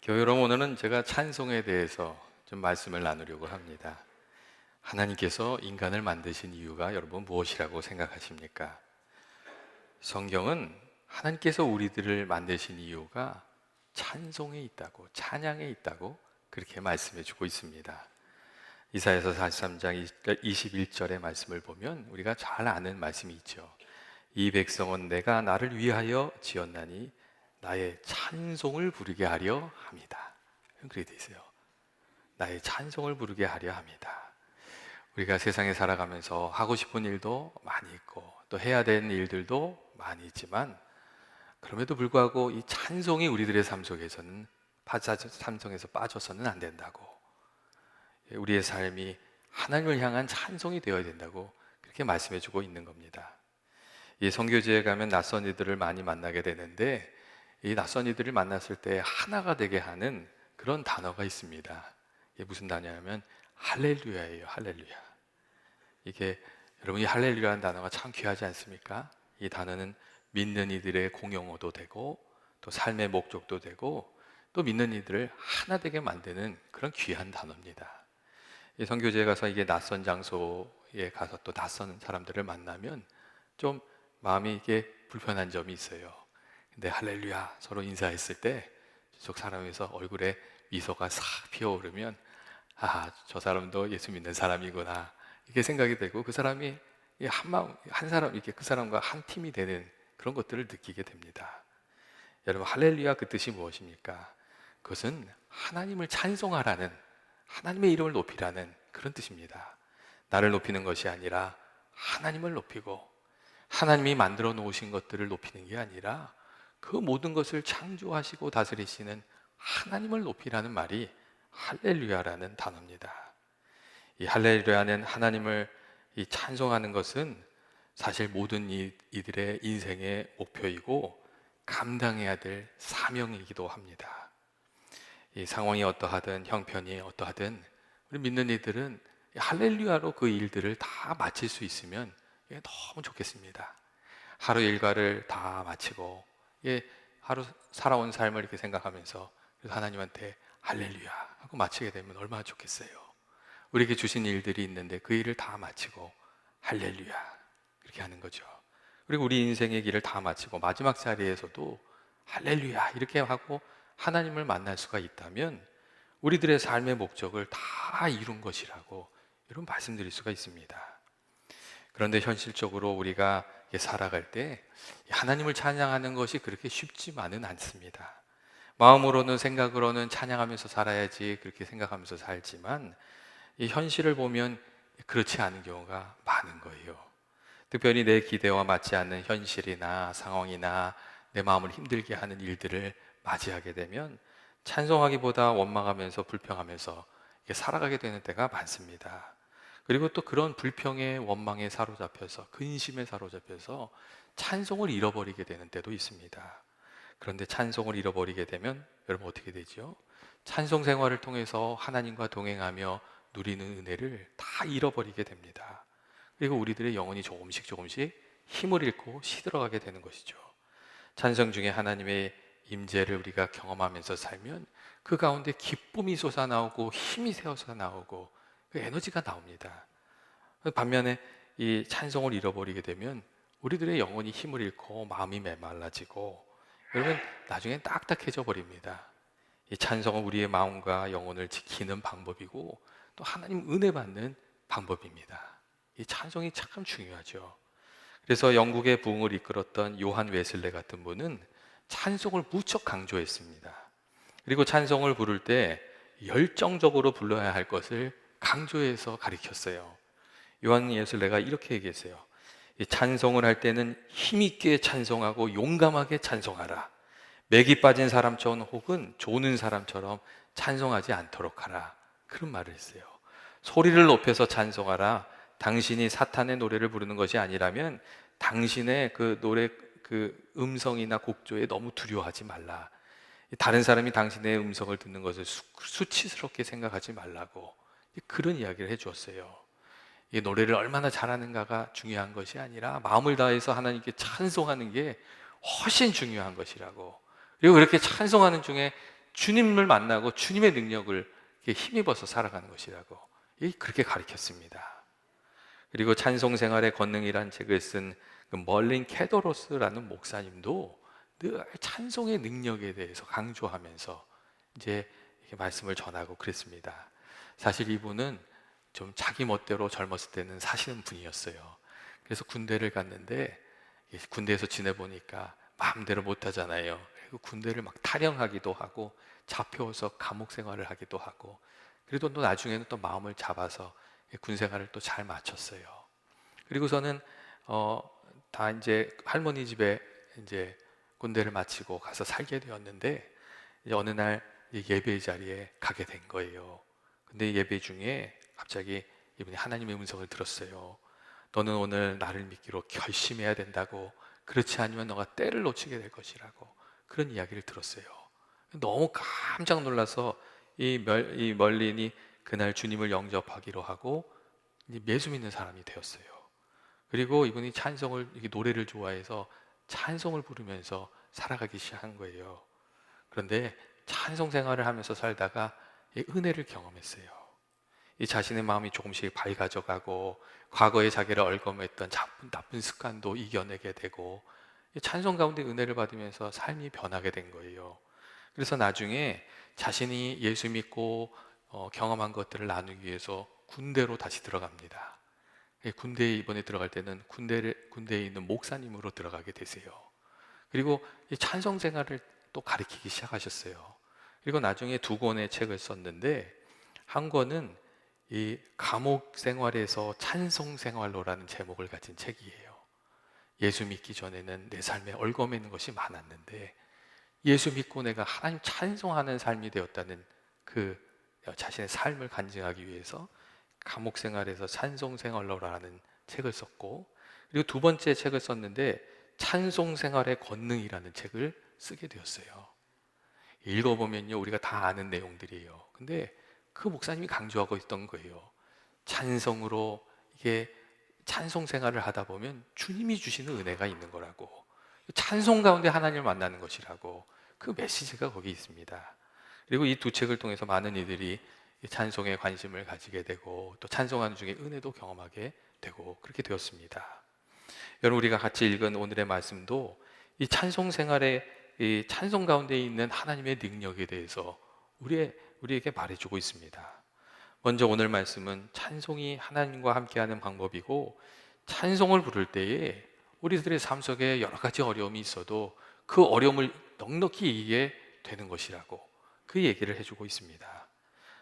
교회 여러분, 오늘은 제가 찬송에 대해서 좀 말씀을 나누려고 합니다. 하나님께서 인간을 만드신 이유가 여러분 무엇이라고 생각하십니까? 성경은 하나님께서 우리들을 만드신 이유가 찬송에 있다고, 찬양에 있다고 그렇게 말씀해 주고 있습니다. 이사야서 43장 21절의 말씀을 보면 우리가 잘 아는 말씀이 있죠. 이 백성은 내가 나를 위하여 지었나니 나의 찬송을 부르게 하려 합니다. 그렇게 되어 있어요. 나의 찬송을 부르게 하려 합니다. 우리가 세상에 살아가면서 하고 싶은 일도 많이 있고 또 해야 되는 일들도 많이 있지만, 그럼에도 불구하고 이 찬송이 우리들의 삶 속에서는 찬송에서 빠져서는 안 된다고, 우리의 삶이 하나님을 향한 찬송이 되어야 된다고 그렇게 말씀해 주고 있는 겁니다. 이 선교지에 가면 낯선 이들을 많이 만나게 되는데, 이 낯선 이들을 만났을 때 하나가 되게 하는 그런 단어가 있습니다. 이게 무슨 단어냐면 할렐루야예요. 할렐루야. 이게 여러분, 이 할렐루야라는 단어가 참 귀하지 않습니까? 이 단어는 믿는 이들의 공용어도 되고 또 삶의 목적도 되고 또 믿는 이들을 하나 되게 만드는 그런 귀한 단어입니다. 이 선교지에 가서 이게 낯선 장소에 가서 또 낯선 사람들을 만나면 좀 마음이 이게 불편한 점이 있어요. 근데 할렐루야 서로 인사했을 때 저쪽 사람에서 얼굴에 미소가 싹 피어오르면, 아, 저 사람도 예수 믿는 사람이구나 이렇게 생각이 되고, 그 사람이 한 마음, 한 사람, 이렇게 그 사람과 한 팀이 되는 그런 것들을 느끼게 됩니다. 여러분, 할렐루야 그 뜻이 무엇입니까? 그것은 하나님을 찬송하라는, 하나님의 이름을 높이라는 그런 뜻입니다. 나를 높이는 것이 아니라 하나님을 높이고, 하나님이 만들어 놓으신 것들을 높이는 게 아니라 그 모든 것을 창조하시고 다스리시는 하나님을 높이라는 말이 할렐루야라는 단어입니다. 이 할렐루야는 하나님을 이 찬송하는 것은 사실 모든 이들의 인생의 목표이고 감당해야 될 사명이기도 합니다. 이 상황이 어떠하든 형편이 어떠하든 우리 믿는 이들은 할렐루야로 그 일들을 다 마칠 수 있으면 이게 너무 좋겠습니다. 하루 일과를 다 마치고 하루 살아온 삶을 이렇게 생각하면서 하나님한테 할렐루야 하고 마치게 되면 얼마나 좋겠어요. 우리에게 주신 일들이 있는데 그 일을 다 마치고 할렐루야 그렇게 하는 거죠. 그리고 우리 인생의 길을 다 마치고 마지막 자리에서도 할렐루야 이렇게 하고 하나님을 만날 수가 있다면 우리들의 삶의 목적을 다 이룬 것이라고 이런 말씀드릴 수가 있습니다. 그런데 현실적으로 우리가 살아갈 때 하나님을 찬양하는 것이 그렇게 쉽지만은 않습니다. 마음으로는, 생각으로는 찬양하면서 살아야지 그렇게 생각하면서 살지만 이 현실을 보면 그렇지 않은 경우가 많은 거예요. 특별히 내 기대와 맞지 않는 현실이나 상황이나 내 마음을 힘들게 하는 일들을 맞이하게 되면 찬송하기보다 원망하면서 불평하면서 살아가게 되는 때가 많습니다. 그리고 또 그런 불평의 원망에 사로잡혀서, 근심에 사로잡혀서 찬송을 잃어버리게 되는 때도 있습니다. 그런데 찬송을 잃어버리게 되면 여러분 어떻게 되죠? 찬송 생활을 통해서 하나님과 동행하며 누리는 은혜를 다 잃어버리게 됩니다. 그리고 우리들의 영혼이 조금씩 힘을 잃고 시들어가게 되는 것이죠. 찬송 중에 하나님의 임재를 우리가 경험하면서 살면 그 가운데 기쁨이 솟아나오고 힘이 새어서 나오고 그 에너지가 나옵니다. 반면에 이 찬송을 잃어버리게 되면 우리들의 영혼이 힘을 잃고 마음이 메말라지고 여러분 나중엔 딱딱해져 버립니다. 이 찬송은 우리의 마음과 영혼을 지키는 방법이고 또 하나님 은혜 받는 방법입니다. 이 찬송이 참 중요하죠. 그래서 영국의 부흥을 이끌었던 요한 웨슬레 같은 분은 찬송을 무척 강조했습니다. 그리고 찬송을 부를 때 열정적으로 불러야 할 것을 강조해서 가르쳤어요. 요한 웨슬레가 이렇게 얘기했어요. 이 찬송을 할 때는 힘있게 찬송하고 용감하게 찬송하라. 맥이 빠진 사람처럼 혹은 조는 사람처럼 찬송하지 않도록 하라. 그런 말을 했어요. 소리를 높여서 찬송하라. 당신이 사탄의 노래를 부르는 것이 아니라면 당신의 그 노래 그 음성이나 곡조에 너무 두려워하지 말라. 다른 사람이 당신의 음성을 듣는 것을 수치스럽게 생각하지 말라고 그런 이야기를 해주었어요. 이 노래를 얼마나 잘하는가가 중요한 것이 아니라 마음을 다해서 하나님께 찬송하는 게 훨씬 중요한 것이라고. 그리고 그렇게 찬송하는 중에 주님을 만나고 주님의 능력을 힘입어서 살아가는 것이라고 그렇게 가르쳤습니다. 그리고 찬송 생활의 권능이라는 책을 쓴 멀린 캐더로스라는 목사님도 늘 찬송의 능력에 대해서 강조하면서 이제 이렇게 말씀을 전하고 그랬습니다. 사실 이분은 좀 자기 멋대로 젊었을 때는 사시는 분이었어요. 그래서 군대를 갔는데 군대에서 지내보니까 마음대로 못하잖아요. 그리고 군대를 막 탈영하기도 하고 잡혀서 감옥 생활을 하기도 하고, 그래도 또 나중에는 또 마음을 잡아서 군 생활을 또 잘 마쳤어요. 그리고서는 다 이제 할머니 집에 이제 군대를 마치고 가서 살게 되었는데, 이제 어느 날 예배 자리에 가게 된 거예요. 근데 예배 중에 갑자기 이분이 하나님의 음성을 들었어요. 너는 오늘 나를 믿기로 결심해야 된다고. 그렇지 않으면 너가 때를 놓치게 될 것이라고. 그런 이야기를 들었어요. 너무 깜짝 놀라서 이 멀린이 그날 주님을 영접하기로 하고 예수 믿는 사람이 되었어요. 그리고 이분이 찬송을, 노래를 좋아해서 찬송을 부르면서 살아가기 시작한 거예요. 그런데 찬송 생활을 하면서 살다가 은혜를 경험했어요. 이 자신의 마음이 조금씩 밝아져가고 과거에 자기를 얼검했던 나쁜 습관도 이겨내게 되고 찬송 가운데 은혜를 받으면서 삶이 변하게 된 거예요. 그래서 나중에 자신이 예수 믿고 경험한 것들을 나누기 위해서 군대로 다시 들어갑니다. 군대에 이번에 들어갈 때는 군대에 있는 목사님으로 들어가게 되세요. 그리고 이 찬송 생활을 또 가르치기 시작하셨어요. 그리고 나중에 2권의 책을 썼는데, 한 권은 이 감옥 생활에서 찬송 생활로라는 제목을 가진 책이에요. 예수 믿기 전에는 내 삶에 얼거매는 것이 많았는데 예수 믿고 내가 하나님 찬송하는 삶이 되었다는 그 자신의 삶을 간증하기 위해서 감옥 생활에서 찬송 생활로라는 책을 썼고, 그리고 2번째 책을 썼는데 찬송 생활의 권능이라는 책을 쓰게 되었어요. 읽어보면요, 우리가 다 아는 내용들이에요. 근데 그 목사님이 강조하고 있던 거예요. 찬송으로 이게 찬송 생활을 하다 보면 주님이 주시는 은혜가 있는 거라고, 찬송 가운데 하나님을 만나는 것이라고, 그 메시지가 거기 있습니다. 그리고 이 2 책을 통해서 많은 이들이 찬송에 관심을 가지게 되고 또 찬송하는 중에 은혜도 경험하게 되고 그렇게 되었습니다. 여러분, 우리가 같이 읽은 오늘의 말씀도 이 찬송 생활의 이 찬송 가운데 있는 하나님의 능력에 대해서 우리에게 말해주고 있습니다. 먼저 오늘 말씀은 찬송이 하나님과 함께하는 방법이고, 찬송을 부를 때에 우리들의 삶 속에 여러 가지 어려움이 있어도 그 어려움을 넉넉히 이기게 되는 것이라고 그 얘기를 해주고 있습니다.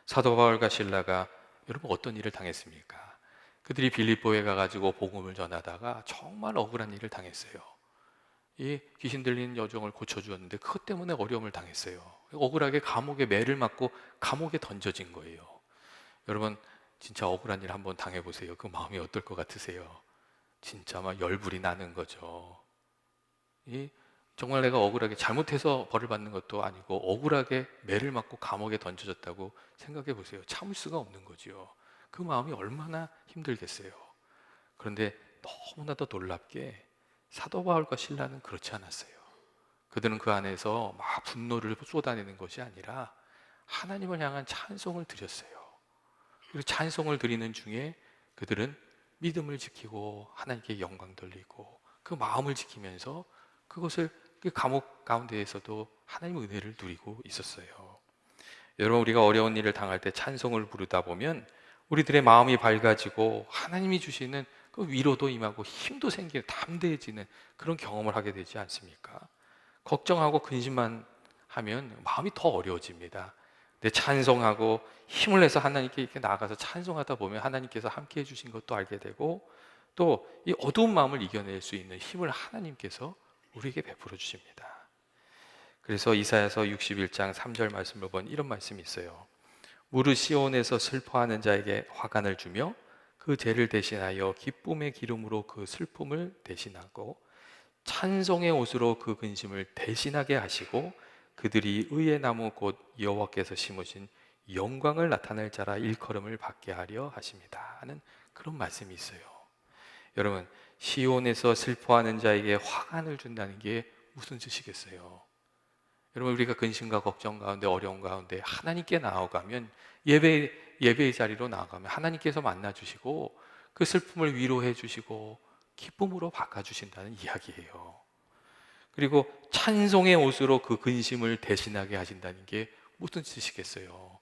사도 바울과 실라가 여러분 어떤 일을 당했습니까? 그들이 빌립보에 가가지고 복음을 전하다가 정말 억울한 일을 당했어요. 이 귀신 들리는 여종을 고쳐주었는데 그것 때문에 어려움을 당했어요. 억울하게 감옥에 매를 맞고 감옥에 던져진 거예요. 여러분, 진짜 억울한 일 한번 당해보세요. 그 마음이 어떨 것 같으세요? 진짜 막 열불이 나는 거죠. 정말 내가 억울하게 잘못해서 벌을 받는 것도 아니고 억울하게 매를 맞고 감옥에 던져졌다고 생각해 보세요. 참을 수가 없는 거죠. 그 마음이 얼마나 힘들겠어요. 그런데 너무나도 놀랍게 사도 바울과 실라는 그렇지 않았어요. 그들은 그 안에서 막 분노를 쏟아내는 것이 아니라 하나님을 향한 찬송을 드렸어요. 그리고 찬송을 드리는 중에 그들은 믿음을 지키고 하나님께 영광 돌리고 그 마음을 지키면서 그것을 그 감옥 가운데에서도 하나님의 은혜를 누리고 있었어요. 여러분, 우리가 어려운 일을 당할 때 찬송을 부르다 보면 우리들의 마음이 밝아지고 하나님이 주시는 그 위로도 임하고 힘도 생기는, 담대해지는 그런 경험을 하게 되지 않습니까? 걱정하고 근심만 하면 마음이 더 어려워집니다. 근데 찬송하고 힘을 내서 하나님께 이렇게 나아가서 찬송하다 보면 하나님께서 함께 해주신 것도 알게 되고 또 이 어두운 마음을 이겨낼 수 있는 힘을 하나님께서 우리에게 베풀어 주십니다. 그래서 이사야서 61장 3절 말씀을 보면 이런 말씀이 있어요. 무릇 시온에서 슬퍼하는 자에게 화관을 주며 그 죄를 대신하여 기쁨의 기름으로 그 슬픔을 대신하고 찬송의 옷으로 그 근심을 대신하게 하시고 그들이 의의 나무 곧 여호와께서 심으신 영광을 나타낼 자라 일컬음을 받게 하려 하십니다 하는 그런 말씀이 있어요. 여러분, 시온에서 슬퍼하는 자에게 화관을 준다는 게 무슨 뜻이겠어요? 여러분, 우리가 근심과 걱정 가운데, 어려움 가운데 하나님께 나아가면, 예배의 자리로 나아가면 하나님께서 만나 주시고 그 슬픔을 위로해 주시고 기쁨으로 바꿔 주신다는 이야기예요. 그리고 찬송의 옷으로 그 근심을 대신하게 하신다는 게 무슨 뜻이겠어요?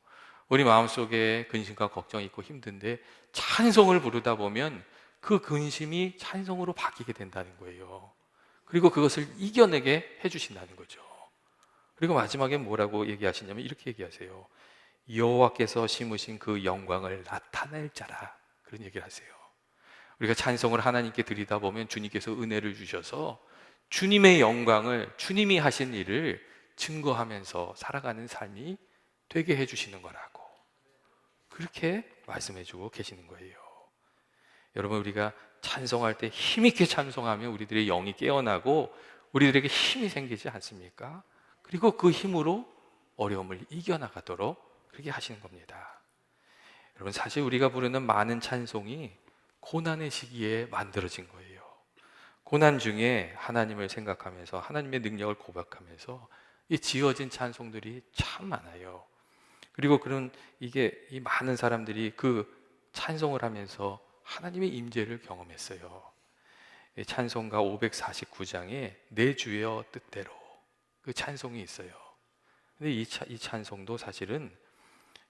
우리 마음속에 근심과 걱정이 있고 힘든데 찬송을 부르다 보면 그 근심이 찬송으로 바뀌게 된다는 거예요. 그리고 그것을 이겨내게 해주신다는 거죠. 그리고 마지막에 뭐라고 얘기하시냐면 이렇게 얘기하세요. 여호와께서 심으신 그 영광을 나타낼 자라, 그런 얘기를 하세요. 우리가 찬송을 하나님께 드리다 보면 주님께서 은혜를 주셔서 주님의 영광을, 주님이 하신 일을 증거하면서 살아가는 삶이 되게 해주시는 거라고, 그렇게 말씀해주고 계시는 거예요. 여러분, 우리가 찬송할 때 힘있게 찬송하면 우리들의 영이 깨어나고 우리들에게 힘이 생기지 않습니까? 그리고 그 힘으로 어려움을 이겨나가도록 그렇게 하시는 겁니다. 여러분, 사실 우리가 부르는 많은 찬송이 고난의 시기에 만들어진 거예요. 고난 중에 하나님을 생각하면서 하나님의 능력을 고백하면서 이 지어진 찬송들이 참 많아요. 그리고 이 많은 사람들이 그 찬송을 하면서 하나님의 임재를 경험했어요. 찬송가 549장에 내 주여 뜻대로, 그 찬송이 있어요. 근데 이 찬송도 사실은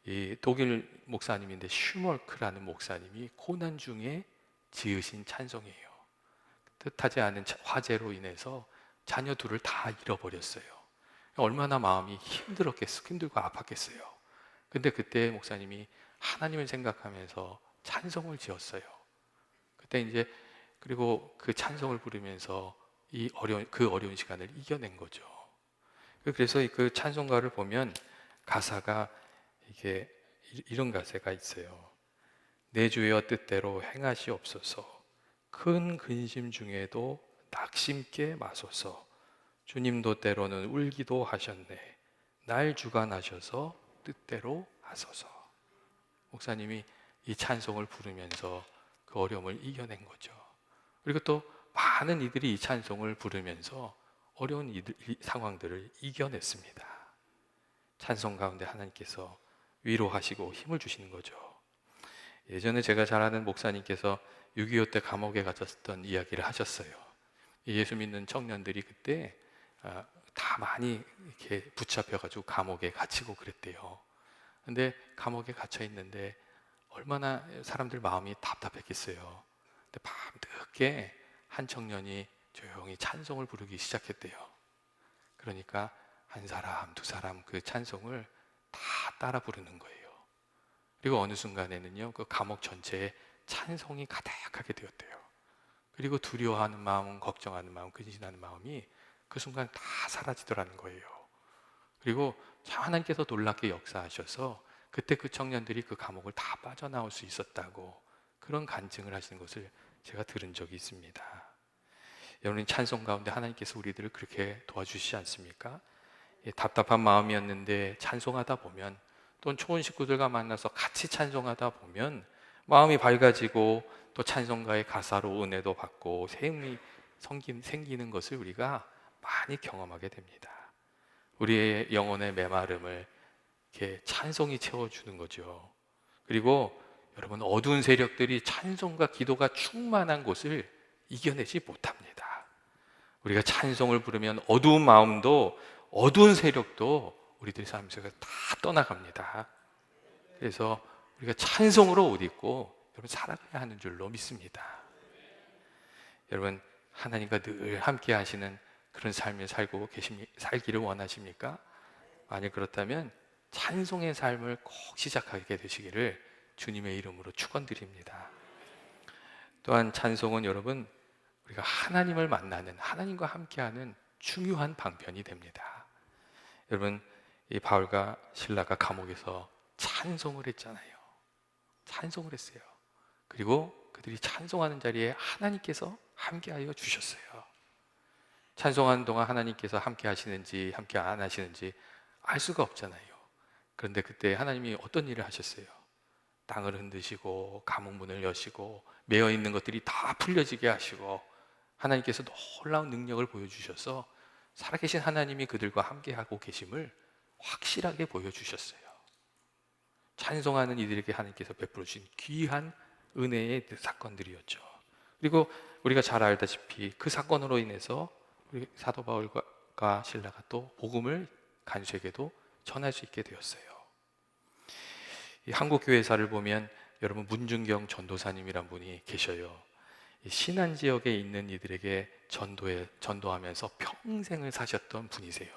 이 독일 목사님인데 슈멀크라는 목사님이 고난 중에 지으신 찬송이에요. 뜻하지 않은 화재로 인해서 자녀 둘을 다 잃어버렸어요. 얼마나 마음이 힘들고 아팠겠어요. 근데 그때 목사님이 하나님을 생각하면서 찬송을 지었어요. 그때 이제, 그리고 그 찬송을 부르면서 그 어려운 시간을 이겨낸 거죠. 그래서 그 찬송가를 보면 가사가 이게 이런 가사가 있어요. 내 주여 뜻대로 행하시옵소서. 큰 근심 중에도 낙심께 마소서. 주님도 때로는 울기도 하셨네. 날 주관하셔서 뜻대로 하소서. 목사님이 이 찬송을 부르면서 그 어려움을 이겨낸 거죠. 그리고 또 많은 이들이 이 찬송을 부르면서 어려운 이 상황들을 이겨냈습니다. 찬송 가운데 하나님께서 위로하시고 힘을 주시는 거죠. 예전에 제가 잘 아는 목사님께서 6.25 때 감옥에 갇혔던 이야기를 하셨어요. 예수 믿는 청년들이 그때 다 많이 이렇게 붙잡혀가지고 감옥에 갇히고 그랬대요. 근데 감옥에 갇혀 있는데 얼마나 사람들 마음이 답답했겠어요. 근데 밤늦게 한 청년이 조용히 찬송을 부르기 시작했대요. 그러니까 한 사람, 두 사람 그 찬송을 다 따라 부르는 거예요. 그리고 어느 순간에는요, 그 감옥 전체에 찬송이 가득하게 되었대요. 그리고 두려워하는 마음, 걱정하는 마음, 근심하는 마음이 그 순간 다 사라지더라는 거예요. 그리고 하나님께서 놀랍게 역사하셔서 그때 그 청년들이 그 감옥을 다 빠져나올 수 있었다고, 그런 간증을 하시는 것을 제가 들은 적이 있습니다. 여러분, 찬송 가운데 하나님께서 우리들을 그렇게 도와주시지 않습니까? 답답한 마음이었는데 찬송하다 보면, 또는 좋은 식구들과 만나서 같이 찬송하다 보면 마음이 밝아지고 또 찬송가의 가사로 은혜도 받고 새 힘이 생기는 것을 우리가 많이 경험하게 됩니다. 우리의 영혼의 메마름을 이렇게 찬송이 채워주는 거죠. 그리고 여러분, 어두운 세력들이 찬송과 기도가 충만한 곳을 이겨내지 못합니다. 우리가 찬송을 부르면 어두운 마음도, 어두운 세력도 우리들 삶 속에서 다 떠나갑니다. 그래서 우리가 찬송으로 옷 입고 여러분 살아가야 하는 줄로 믿습니다. 여러분, 하나님과 늘 함께 하시는 그런 삶을 살기를 원하십니까? 만약 그렇다면 찬송의 삶을 꼭 시작하게 되시기를 주님의 이름으로 축원드립니다. 또한 찬송은 여러분, 우리가 하나님을 만나는, 하나님과 함께하는 중요한 방편이 됩니다. 여러분, 이 바울과 실라가 감옥에서 찬송을 했잖아요. 찬송을 했어요. 그리고 그들이 찬송하는 자리에 하나님께서 함께하여 주셨어요. 찬송하는 동안 하나님께서 함께 하시는지 함께 안 하시는지 알 수가 없잖아요. 그런데 그때 하나님이 어떤 일을 하셨어요? 땅을 흔드시고 감옥 문을 여시고 매여 있는 것들이 다 풀려지게 하시고 하나님께서 놀라운 능력을 보여주셔서 살아계신 하나님이 그들과 함께하고 계심을 확실하게 보여주셨어요. 찬송하는 이들에게 하나님께서 베풀어 주신 귀한 은혜의 사건들이었죠. 그리고 우리가 잘 알다시피 그 사건으로 인해서 우리 사도 바울과 실라가 또 복음을 간수에게도 전할 수 있게 되었어요. 이 한국 교회사를 보면 여러분 문중경 전도사님이란 분이 계셔요. 이 신안 지역에 있는 이들에게 전도하면서 평생을 사셨던 분이세요.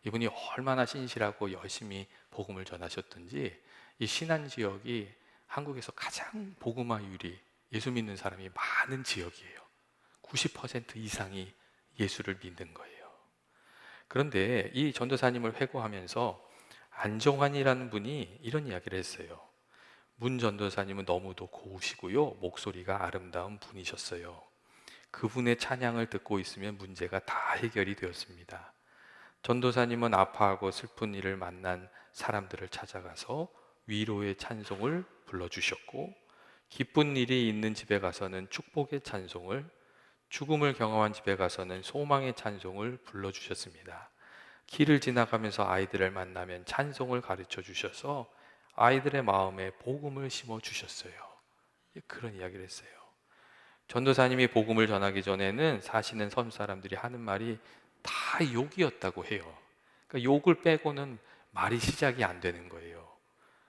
이분이 얼마나 신실하고 열심히 복음을 전하셨던지 이 신안 지역이 한국에서 가장 복음화율이 예수 믿는 사람이 많은 지역이에요. 90% 이상이 예수를 믿는 거예요. 그런데 이 전도사님을 회고하면서 안정환이라는 분이 이런 이야기를 했어요. 문 전도사님은 너무도 고우시고요, 목소리가 아름다운 분이셨어요. 그분의 찬양을 듣고 있으면 문제가 다 해결이 되었습니다. 전도사님은 아파하고 슬픈 일을 만난 사람들을 찾아가서 위로의 찬송을 불러주셨고, 기쁜 일이 있는 집에 가서는 축복의 찬송을, 죽음을 경험한 집에 가서는 소망의 찬송을 불러주셨습니다. 길을 지나가면서 아이들을 만나면 찬송을 가르쳐 주셔서 아이들의 마음에 복음을 심어 주셨어요. 그런 이야기를 했어요. 전도사님이 복음을 전하기 전에는 사시는 섬 사람들이 하는 말이 다 욕이었다고 해요. 그러니까 욕을 빼고는 말이 시작이 안 되는 거예요.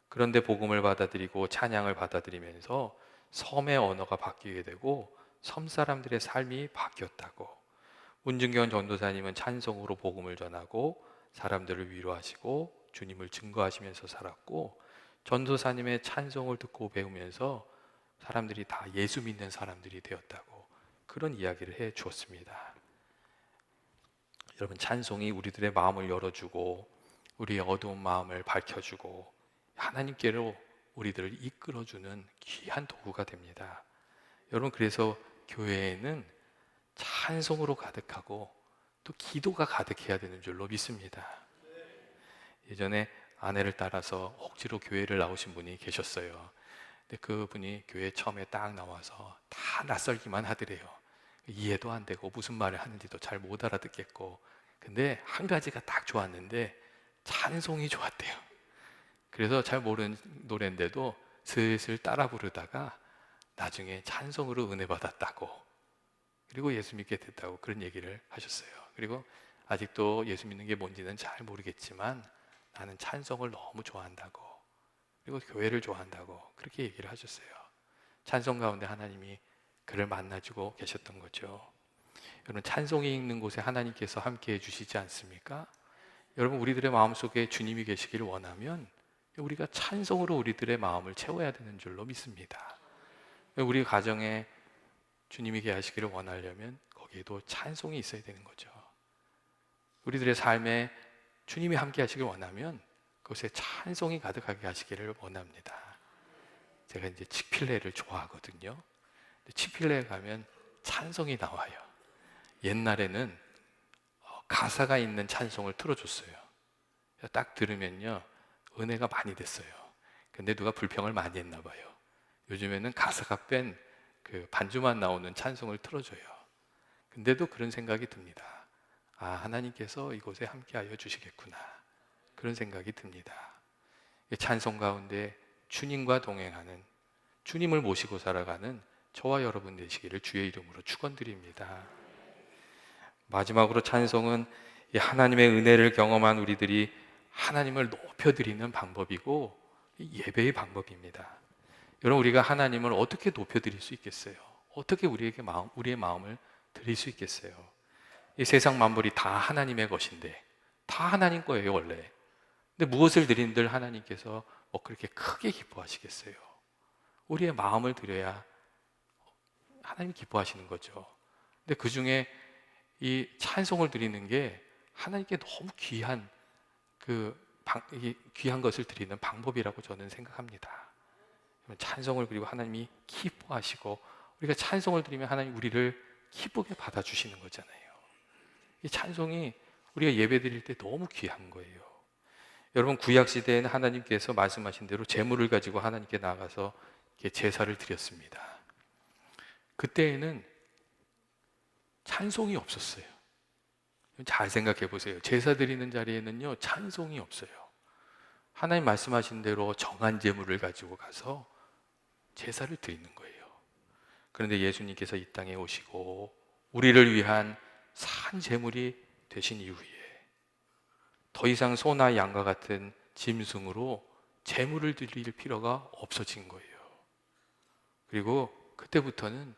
그런데 복음을 받아들이고 찬양을 받아들이면서 섬의 언어가 바뀌게 되고 섬 사람들의 삶이 바뀌었다고. 문중경 전도사님은 찬송으로 복음을 전하고 사람들을 위로하시고 주님을 증거하시면서 살았고, 전도사님의 찬송을 듣고 배우면서 사람들이 다 예수 믿는 사람들이 되었다고 그런 이야기를 해 주었습니다. 여러분, 찬송이 우리들의 마음을 열어주고 우리의 어두운 마음을 밝혀주고 하나님께로 우리들을 이끌어주는 귀한 도구가 됩니다. 여러분, 그래서 교회에는 찬송으로 가득하고 또 기도가 가득해야 되는 줄로 믿습니다. 예전에 아내를 따라서 억지로 교회를 나오신 분이 계셨어요. 근데 그분이 교회 처음에 딱 나와서 다 낯설기만 하더래요. 이해도 안 되고 무슨 말을 하는지도 잘 못 알아듣겠고, 근데 한 가지가 딱 좋았는데 찬송이 좋았대요. 그래서 잘 모르는 노래인데도 슬슬 따라 부르다가 나중에 찬송으로 은혜 받았다고, 그리고 예수 믿게 됐다고 그런 얘기를 하셨어요. 그리고 아직도 예수 믿는 게 뭔지는 잘 모르겠지만 나는 찬송을 너무 좋아한다고, 그리고 교회를 좋아한다고 그렇게 얘기를 하셨어요. 찬송 가운데 하나님이 그를 만나주고 계셨던 거죠. 여러분, 찬송이 있는 곳에 하나님께서 함께 해주시지 않습니까? 여러분, 우리들의 마음속에 주님이 계시기를 원하면 우리가 찬송으로 우리들의 마음을 채워야 되는 줄로 믿습니다. 우리 가정에 주님이 계시기를 원하려면 거기에도 찬송이 있어야 되는 거죠. 우리들의 삶에 주님이 함께 하시길 원하면 그곳에 찬송이 가득하게 하시기를 원합니다. 제가 이제 치필레를 좋아하거든요. 치필레에 가면 찬송이 나와요. 옛날에는 가사가 있는 찬송을 틀어줬어요. 딱 들으면요, 은혜가 많이 됐어요. 근데 누가 불평을 많이 했나 봐요. 요즘에는 가사가 뺀 그 반주만 나오는 찬송을 틀어줘요. 근데도 그런 생각이 듭니다. 아, 하나님께서 이곳에 함께하여 주시겠구나, 그런 생각이 듭니다. 찬송 가운데 주님과 동행하는, 주님을 모시고 살아가는 저와 여러분 되시기를 주의 이름으로 축원드립니다. 마지막으로 찬송은 하나님의 은혜를 경험한 우리들이 하나님을 높여드리는 방법이고 예배의 방법입니다. 여러분, 우리가 하나님을 어떻게 높여드릴 수 있겠어요? 어떻게 우리의 마음을 드릴 수 있겠어요? 이 세상 만물이 다 하나님의 것인데, 다 하나님 거예요 원래. 근데 무엇을 드린들 하나님께서 그렇게 크게 기뻐하시겠어요? 우리의 마음을 드려야 하나님이 기뻐하시는 거죠. 근데 그 중에 이 찬송을 드리는 게 하나님께 너무 귀한 것을 드리는 방법이라고 저는 생각합니다. 찬송을, 그리고 하나님이 기뻐하시고 우리가 찬송을 드리면 하나님 우리를 기쁘게 받아주시는 거잖아요. 이 찬송이 우리가 예배 드릴 때 너무 귀한 거예요. 여러분, 구약시대에는 하나님께서 말씀하신 대로 제물을 가지고 하나님께 나가서 제사를 드렸습니다. 그때에는 찬송이 없었어요. 잘 생각해 보세요. 제사 드리는 자리에는요, 찬송이 없어요. 하나님 말씀하신 대로 정한 제물을 가지고 가서 제사를 드리는 거예요. 그런데 예수님께서 이 땅에 오시고 우리를 위한 산 제물이 되신 이후에 더 이상 소나 양과 같은 짐승으로 제물을 드릴 필요가 없어진 거예요. 그리고 그때부터는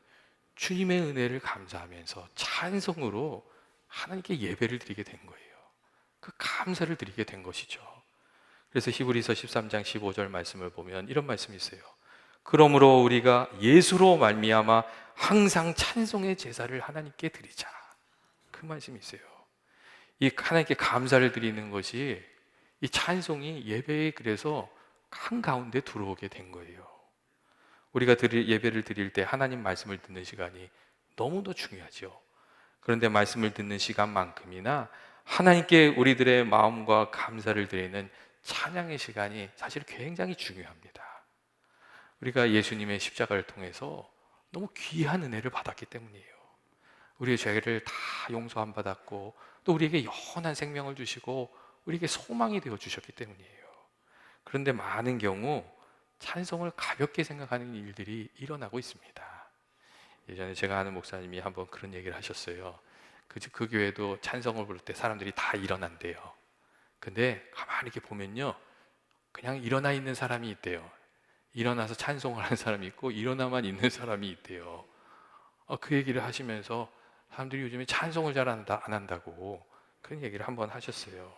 주님의 은혜를 감사하면서 찬송으로 하나님께 예배를 드리게 된 거예요. 그 감사를 드리게 된 것이죠. 그래서 히브리서 13장 15절 말씀을 보면 이런 말씀이 있어요. 그러므로 우리가 예수로 말미암아 항상 찬송의 제사를 하나님께 드리자. 그 말씀이 있어요. 이 하나님께 감사를 드리는 것이, 이 찬송이 예배에 그래서 한가운데 들어오게 된 거예요. 우리가 예배를 드릴 때 하나님 말씀을 듣는 시간이 너무도 중요하죠. 그런데 말씀을 듣는 시간만큼이나 하나님께 우리들의 마음과 감사를 드리는 찬양의 시간이 사실 굉장히 중요합니다. 우리가 예수님의 십자가를 통해서 너무 귀한 은혜를 받았기 때문이에요. 우리의 죄를 다 용서함 받았고, 또 우리에게 영원한 생명을 주시고 우리에게 소망이 되어 주셨기 때문이에요. 그런데 많은 경우 찬송을 가볍게 생각하는 일들이 일어나고 있습니다. 예전에 제가 아는 목사님이 한번 그런 얘기를 하셨어요. 그 교회도 찬송을 부를 때 사람들이 다 일어난대요. 근데 가만히 이렇게 보면요, 그냥 일어나 있는 사람이 있대요. 일어나서 찬송을 하는 사람이 있고 일어나만 있는 사람이 있대요. 그 얘기를 하시면서 사람들이 요즘에 찬송을 잘 안 한다고 그런 얘기를 한번 하셨어요.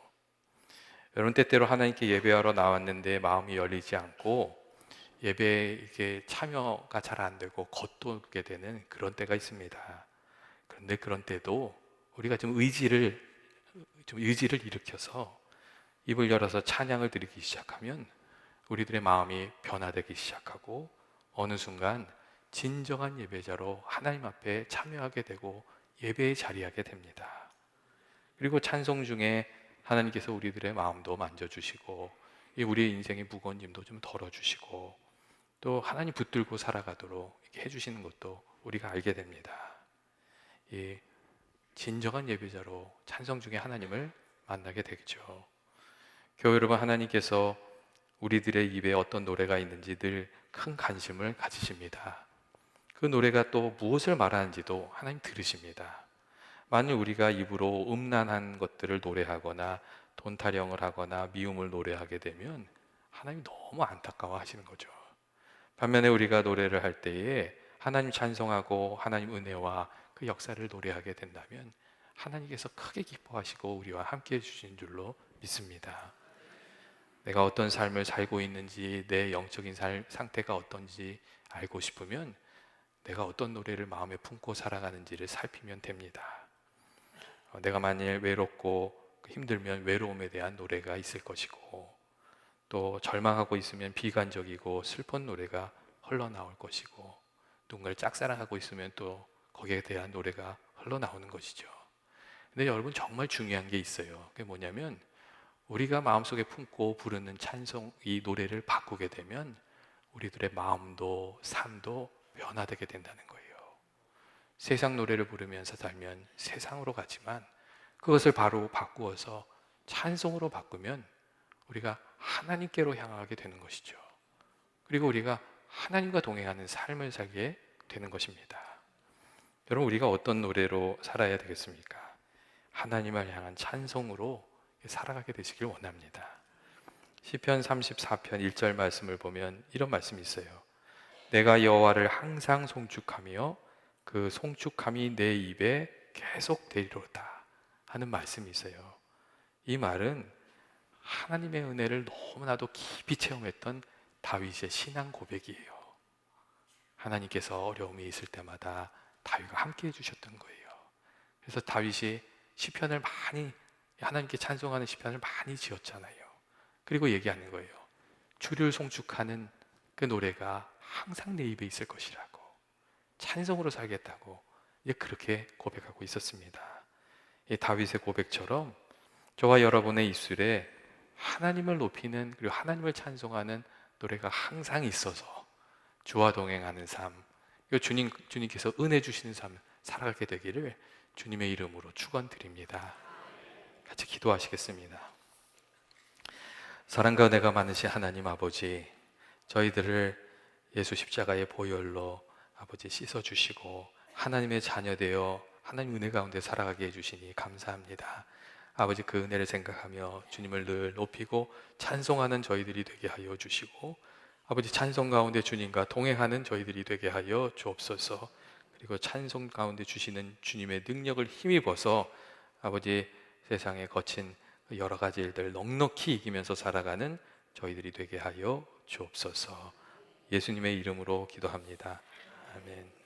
여러분, 때때로 하나님께 예배하러 나왔는데 마음이 열리지 않고 예배에 이렇게 참여가 잘 안 되고 겉돌게 되는 그런 때가 있습니다. 그런데 그런 때도 우리가 좀 의지를 일으켜서 입을 열어서 찬양을 드리기 시작하면 우리들의 마음이 변화되기 시작하고 어느 순간 진정한 예배자로 하나님 앞에 참여하게 되고 예배에 자리하게 됩니다. 그리고 찬송 중에 하나님께서 우리들의 마음도 만져주시고 우리의 인생의 무거운 짐도 좀 덜어주시고 또 하나님 붙들고 살아가도록 이렇게 해주시는 것도 우리가 알게 됩니다. 이 진정한 예배자로 찬송 중에 하나님을 만나게 되죠. 교회 여러분, 하나님께서 우리들의 입에 어떤 노래가 있는지 늘 큰 관심을 가지십니다. 그 노래가 또 무엇을 말하는지도 하나님 들으십니다. 만일 우리가 입으로 음란한 것들을 노래하거나 돈 타령을 하거나 미움을 노래하게 되면 하나님 너무 안타까워 하시는 거죠. 반면에 우리가 노래를 할 때에 하나님 찬송하고 하나님 은혜와 그 역사를 노래하게 된다면 하나님께서 크게 기뻐하시고 우리와 함께 해주신 줄로 믿습니다. 내가 어떤 삶을 살고 있는지, 내 영적인 상태가 어떤지 알고 싶으면 내가 어떤 노래를 마음에 품고 살아가는지를 살피면 됩니다. 내가 만일 외롭고 힘들면 외로움에 대한 노래가 있을 것이고, 또 절망하고 있으면 비관적이고 슬픈 노래가 흘러나올 것이고, 누군가를 짝사랑하고 있으면 또 거기에 대한 노래가 흘러나오는 것이죠. 근데 여러분, 정말 중요한 게 있어요. 그게 뭐냐면 우리가 마음속에 품고 부르는 찬송, 이 노래를 바꾸게 되면 우리들의 마음도 삶도 변화되게 된다는 거예요. 세상 노래를 부르면서 살면 세상으로 가지만 그것을 바로 바꾸어서 찬송으로 바꾸면 우리가 하나님께로 향하게 되는 것이죠. 그리고 우리가 하나님과 동행하는 삶을 살게 되는 것입니다. 여러분, 우리가 어떤 노래로 살아야 되겠습니까? 하나님을 향한 찬송으로 살아가게 되시길 원합니다. 시편 34편 1절 말씀을 보면 이런 말씀이 있어요. 내가 여호와를 항상 송축하며 그 송축함이 내 입에 계속 되리로다 하는 말씀이 있어요. 이 말은 하나님의 은혜를 너무나도 깊이 체험했던 다윗의 신앙 고백이에요. 하나님께서 어려움이 있을 때마다 다윗과 함께 해주셨던 거예요. 그래서 다윗이 시편을 많이, 하나님께 찬송하는 시편을 많이 지었잖아요. 그리고 얘기하는 거예요. 주를 송축하는 그 노래가 항상 내 입에 있을 것이라고, 찬송으로 살겠다고 그렇게 고백하고 있었습니다. 이 다윗의 고백처럼 저와 여러분의 입술에 하나님을 높이는, 그리고 하나님을 찬송하는 노래가 항상 있어서 주와 동행하는 삶, 주님께서 은혜 주시는 삶 살아가게 되기를 주님의 이름으로 축원드립니다. 같이 기도하시겠습니다. 사랑과 은혜가 많으신 하나님 아버지, 저희들을 예수 십자가의 보혈로 아버지 씻어주시고 하나님의 자녀 되어 하나님 은혜 가운데 살아가게 해주시니 감사합니다. 아버지, 그 은혜를 생각하며 주님을 늘 높이고 찬송하는 저희들이 되게 하여 주시고, 아버지 찬송 가운데 주님과 동행하는 저희들이 되게 하여 주옵소서. 그리고 찬송 가운데 주시는 주님의 능력을 힘입어서 아버지 세상의 거친 여러 가지 일들 넉넉히 이기면서 살아가는 저희들이 되게 하여 주옵소서. 예수님의 이름으로 기도합니다. 아멘.